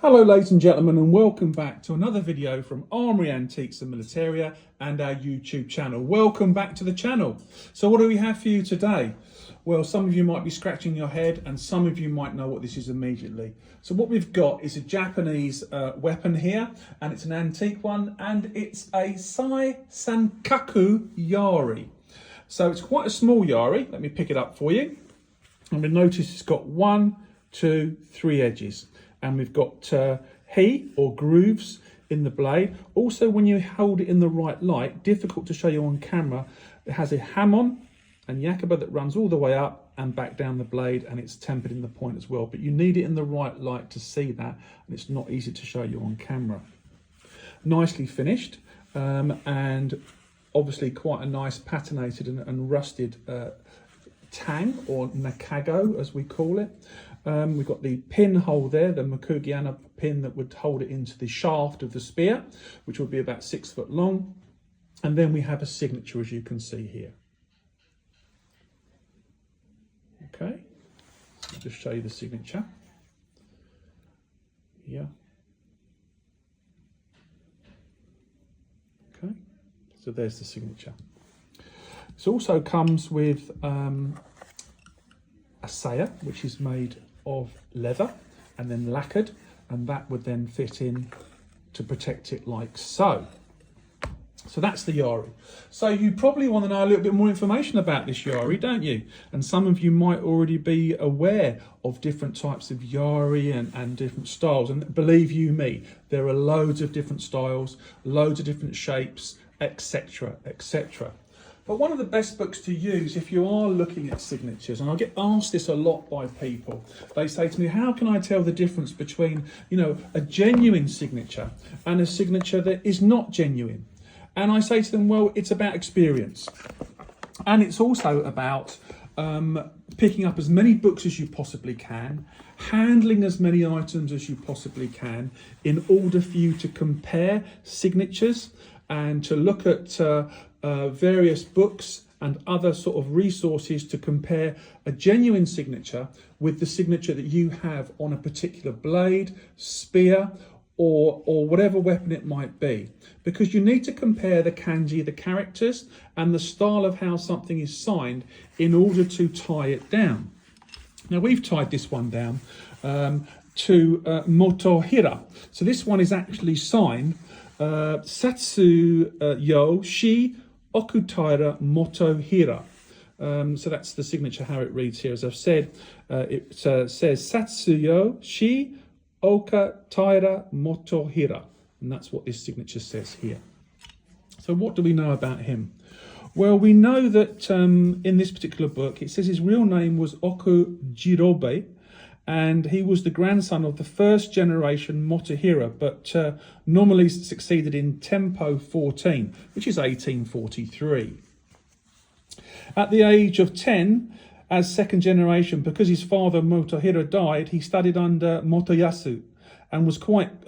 Hello ladies and gentlemen, and welcome back to another video from Armoury Antiques and Militaria and our YouTube channel. Welcome back to the channel. So what do we have for you today? Well, some of you might be scratching your head and some of you might know what this is immediately. So what we've got is a Japanese weapon here, and it's an antique one, and it's a Sai Sankaku Yari. So it's quite a small Yari. Let me pick it up for you. And we notice it's got 1, 2, 3 edges. And we've got he or grooves in the blade. Also, when you hold it in the right light, difficult to show you on camera, it has a hamon and yakuba that runs all the way up and back down the blade, and it's tempered in the point as well. But you need it in the right light to see that, and it's not easy to show you on camera. Nicely finished, and obviously quite a nice patinated and rusted tang, or nakago as we call it. We've got the pin hole there, the Makugiana pin that would hold it into the shaft of the spear, which would be about 6 foot long. And then we have a signature, as you can see here. Okay, I'll just show you the signature. Yeah. Okay, so there's the signature. This also comes with a saya, which is made of leather and then lacquered, and that would then fit in to protect it like so. So that's the Yari. So you probably want to know a little bit more information about this Yari, don't you? And some of you might already be aware of different types of Yari and different styles. And believe you me, there are loads of different styles, loads of different shapes, etc., etc. But one of the best books to use if you are looking at signatures, and I get asked this a lot by people, they say to me, how can I tell the difference between, a genuine signature and a signature that is not genuine? And I say to them, well, it's about experience. And it's also about picking up as many books as you possibly can, handling as many items as you possibly can, in order for you to compare signatures and to look at various books and other sort of resources to compare a genuine signature with the signature that you have on a particular blade, spear, or whatever weapon it might be. Because you need to compare the kanji, the characters, and the style of how something is signed in order to tie it down. Now we've tied this one down to Motohira. So this one is actually signed Satsu Yo Shi Okutaira Motohira. So that's the signature, how it reads here. As I've said, it says Satsuyo Shi Okutaira Motohira. And that's what this signature says here. So what do we know about him? Well, we know that in this particular book, it says his real name was Oku Jirobe, and he was the grandson of the first generation Motohira, but normally succeeded in Tempo 14, which is 1843. At the age of 10, as second generation, because his father Motohira died, he studied under Motoyasu and was quite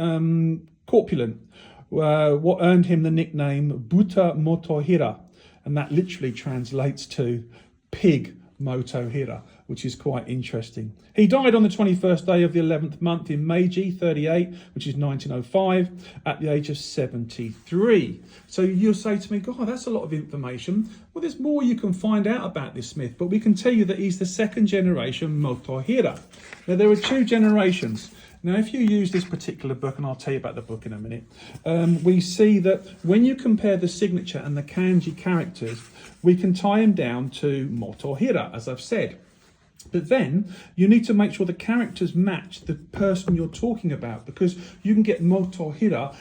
corpulent, what earned him the nickname Buta Motohira, and that literally translates to pig Motohira, which is quite interesting. He died on the 21st day of the 11th month in Meiji 38, which is 1905, at the age of 73. So you'll say to me, God, that's a lot of information. Well, there's more you can find out about this smith, but we can tell you that he's the second generation Motohira. Now, there are 2 generations. Now, if you use this particular book, and I'll tell you about the book in a minute, we see that when you compare the signature and the kanji characters, we can tie them down to Motohira, as I've said. But then you need to make sure the characters match the person you're talking about, because you can get Motohira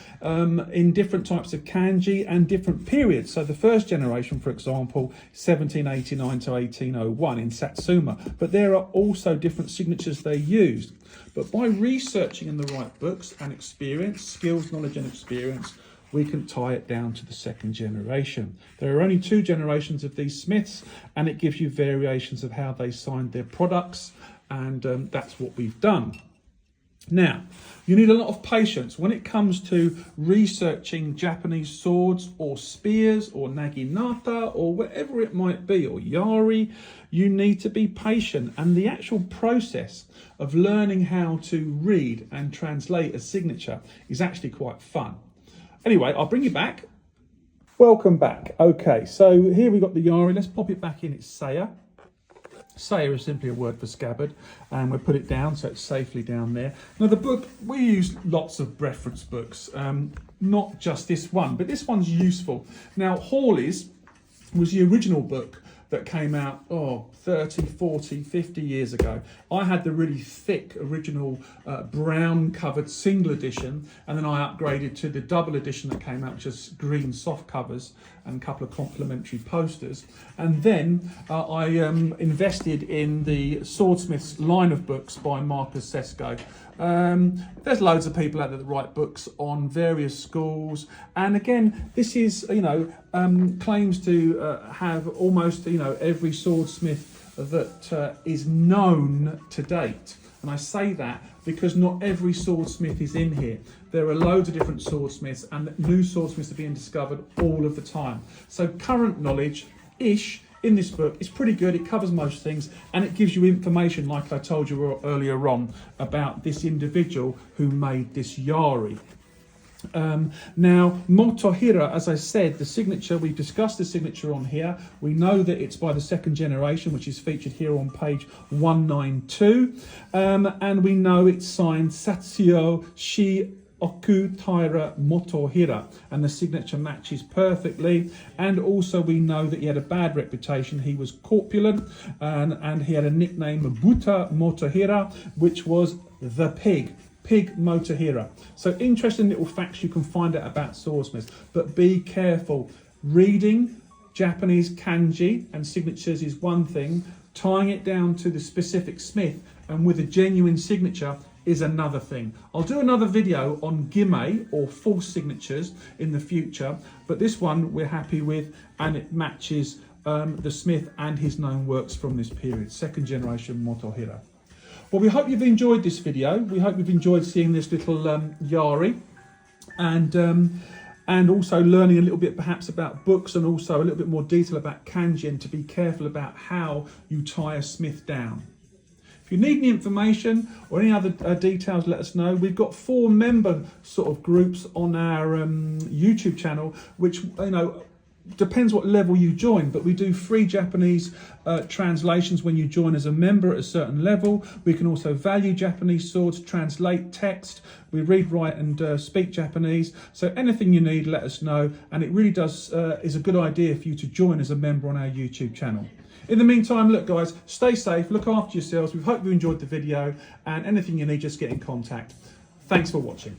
in different types of kanji and different periods. So the first generation, for example, 1789 to 1801 in Satsuma. But there are also different signatures they used. But by researching in the right books and experience, skills, knowledge and experience, we can tie it down to the second generation. There are only 2 generations of these smiths, and it gives you variations of how they signed their products, and that's what we've done. Now, you need a lot of patience when it comes to researching Japanese swords or spears or naginata or whatever it might be, or yari. You need to be patient, and the actual process of learning how to read and translate a signature is actually quite fun. Anyway, I'll bring you back. Welcome back. Okay, so here we've got the yari. Let's pop it back in. It's saya. Saya is simply a word for scabbard, and we'll put it down so it's safely down there. Now the book, we use lots of reference books, not just this one, but this one's useful. Now Hawley's was the original book that came out 30, 40, 50 years ago. I had the really thick original brown covered single edition, and then I upgraded to the double edition that came out, which is green soft covers and a couple of complimentary posters. And then I invested in the Swordsmiths line of books by Marcus Sesko. There's loads of people out there that write books on various schools, and again, this is claims to have almost every swordsmith that is known to date. And I say that because not every swordsmith is in here. There are loads of different swordsmiths, and new swordsmiths are being discovered all of the time. So current knowledge-ish in this book is pretty good. It covers most things, and it gives you information, like I told you earlier on, about this individual who made this yari. Now, Motohira, as I said, the signature, we've discussed the signature on here. We know that it's by the second generation, which is featured here on page 192. And we know it's signed Satsuyo Shi Oku Taira Motohira, and the signature matches perfectly. And also we know that he had a bad reputation. He was corpulent, and he had a nickname, Buta Motohira, which was the pig Motohira. So interesting little facts you can find out about swordsmiths, but be careful. Reading Japanese kanji and signatures is one thing, tying it down to the specific smith and with a genuine signature is another thing. I'll do another video on gime, or false signatures, in the future, but this one we're happy with, and it matches the smith and his known works from this period, second generation Motohira. Well, we hope you've enjoyed this video. We hope you've enjoyed seeing this little yari, and also learning a little bit perhaps about books, and also a little bit more detail about kanji, and to be careful about how you tie a smith down. If you need any information or any other details, let us know. We've got 4 member sort of groups on our YouTube channel, which, depends what level you join, but we do free Japanese translations when you join as a member at a certain level. We can also value Japanese swords, translate text. We read, write and speak Japanese. So anything you need, let us know. And it really does is a good idea for you to join as a member on our YouTube channel. In the meantime, look guys, stay safe, look after yourselves. We hope you enjoyed the video, and anything you need, just get in contact. Thanks for watching.